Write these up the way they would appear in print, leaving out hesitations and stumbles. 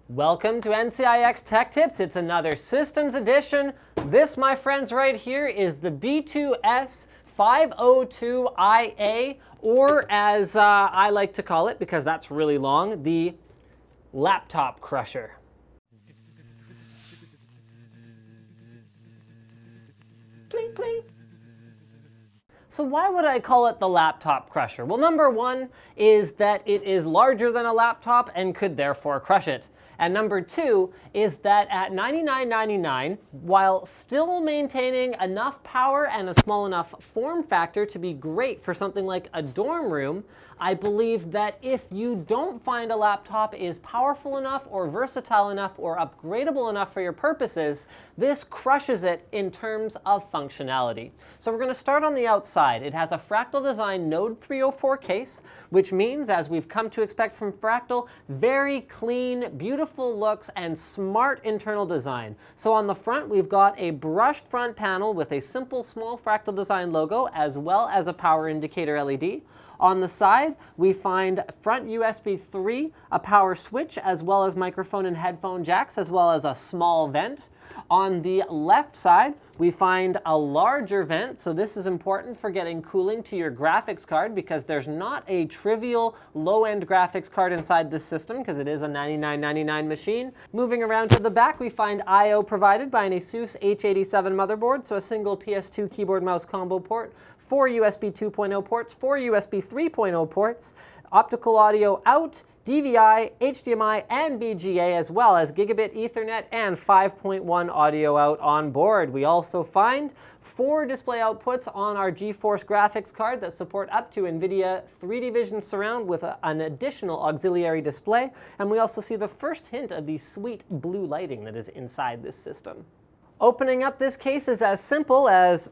Welcome to NCIX Tech Tips. It's another systems edition. This, my friends, right here is the B2S 502IA, or as I like to call it, because that's really long, the laptop crusher. Clink, clink. So why would I call it the laptop crusher? Well, number one is that it is larger than a laptop and could therefore crush it. And number two is that at $99.99, while still maintaining enough power and a small enough form factor to be great for something like a dorm room, I believe that if you don't find a laptop is powerful enough or versatile enough or upgradable enough for your purposes, this crushes it in terms of functionality. So we're going to start on the outside. It has a Fractal Design Node 304 case, which means, as we've come to expect from Fractal, very clean, beautiful looks and smart internal design. So on the front, we've got a brushed front panel with a simple small Fractal Design logo, as well as a power indicator LED. On the side, we find front USB 3, a power switch, as well as microphone and headphone jacks, as well as a small vent. On the left side, we find a larger vent, so this is important for getting cooling to your graphics card because there's not a trivial low-end graphics card inside this system because it is a $99.99 machine. Moving around to the back, we find I/O provided by an ASUS H87 motherboard, so a single PS2 keyboard mouse combo port, 4 USB 2.0 ports, 4 USB 3.0 ports, optical audio out, DVI, HDMI, and VGA, as well as gigabit Ethernet and 5.1 audio out on board. We also find 4 display outputs on our GeForce graphics card that support up to NVIDIA 3D Vision Surround with an additional auxiliary display. And we also see the first hint of the sweet blue lighting that is inside this system. Opening up this case is as simple as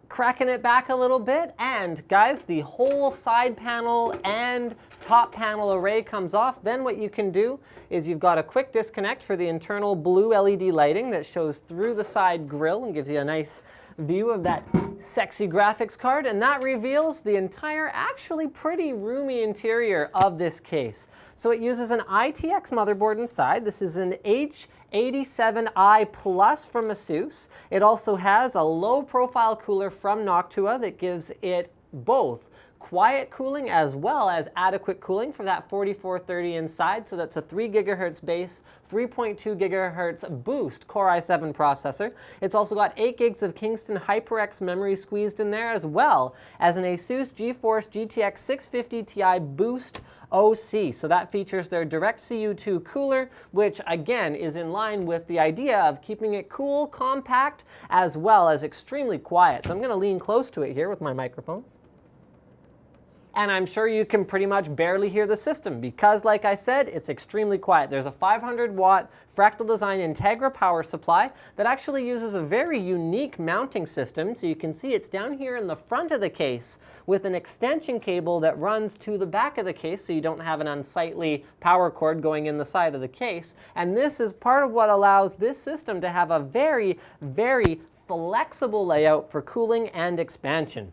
cracking it back a little bit, and guys, the whole side panel and top panel array comes off. Then what you can do is you've got a quick disconnect for the internal blue LED lighting that shows through the side grille and gives you a nice view of that sexy graphics card, and that reveals the entire actually pretty roomy interior of this case. So it uses an ITX motherboard inside. This is an H87i Plus from ASUS. It also has a low profile cooler from Noctua that gives it both quiet cooling as well as adequate cooling for that 4430 inside. So that's a 3 gigahertz base, 3.2 gigahertz boost Core i7 processor. It's also got 8 gigs of Kingston HyperX memory squeezed in there, as well as an ASUS GeForce GTX 650 Ti Boost OC. So that features their DirectCU2 cooler, which again is in line with the idea of keeping it cool, compact, as well as extremely quiet. So I'm going to lean close to it here with my microphone. And I'm sure you can pretty much barely hear the system because, like I said, it's extremely quiet. There's a 500-watt Fractal Design Integra power supply that actually uses a very unique mounting system. So you can see it's down here in the front of the case with an extension cable that runs to the back of the case so you don't have an unsightly power cord going in the side of the case. And this is part of what allows this system to have a very, very flexible layout for cooling and expansion.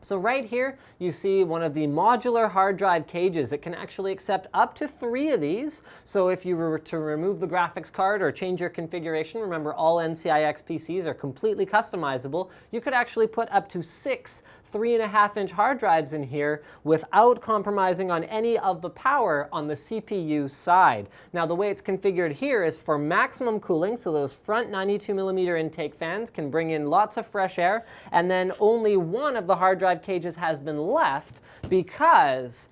So right here, you see one of the modular hard drive cages. It can actually accept up to 3 of these. So if you were to remove the graphics card or change your configuration, remember all NCIX PCs are completely customizable. You could actually put up to 6 3.5-inch hard drives in here without compromising on any of the power on the CPU side. Now, the way it's configured here is for maximum cooling, so those front 92mm intake fans can bring in lots of fresh air, and then only one of the hard drive cages has been left because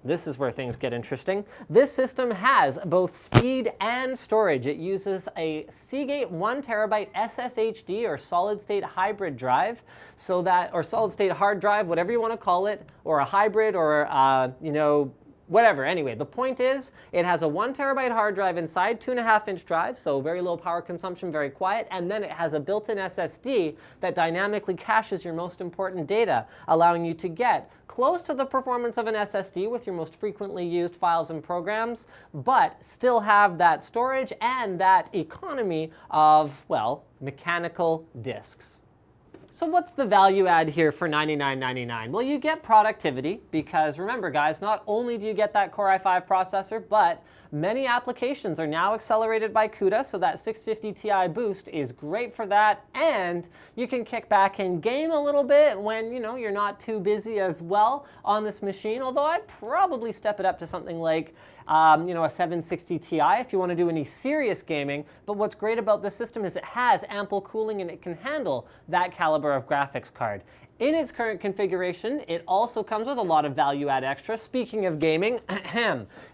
this is where things get interesting. This system has both speed and storage. It uses a Seagate 1TB SSHD or solid-state hybrid drive, so that, or solid-state hard drive, whatever you want to call it, or a hybrid, or whatever. Anyway, the point is, it has a 1TB hard drive inside, 2.5-inch drive, so very low power consumption, very quiet, and then it has a built-in SSD that dynamically caches your most important data, allowing you to get close to the performance of an SSD with your most frequently used files and programs, but still have that storage and that economy of, well, mechanical disks. So what's the value add here for $99.99? Well, you get productivity because remember guys, not only do you get that Core i5 processor, but Many applications are now accelerated by CUDA, so that 650 Ti boost is great for that, and you can kick back and game a little bit when you're not too busy as well on this machine, although I'd probably step it up to something like a 760 Ti if you want to do any serious gaming. But what's great about this system is it has ample cooling and it can handle that caliber of graphics card. In its current configuration, it also comes with a lot of value-add extras. Speaking of gaming,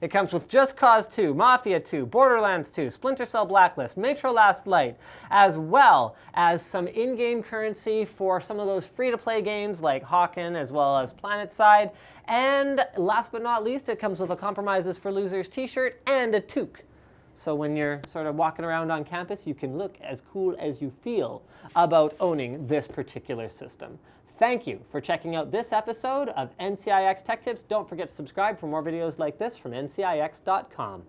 it comes with Just Cause 2, Mafia 2, Borderlands 2, Splinter Cell Blacklist, Metro Last Light, as well as some in-game currency for some of those free-to-play games like Hawken as well as PlanetSide. And last but not least, it comes with a Compromises for Losers t-shirt and a toque. So when you're sort of walking around on campus, you can look as cool as you feel about owning this particular system. Thank you for checking out this episode of NCIX Tech Tips. Don't forget to subscribe for more videos like this from ncix.com.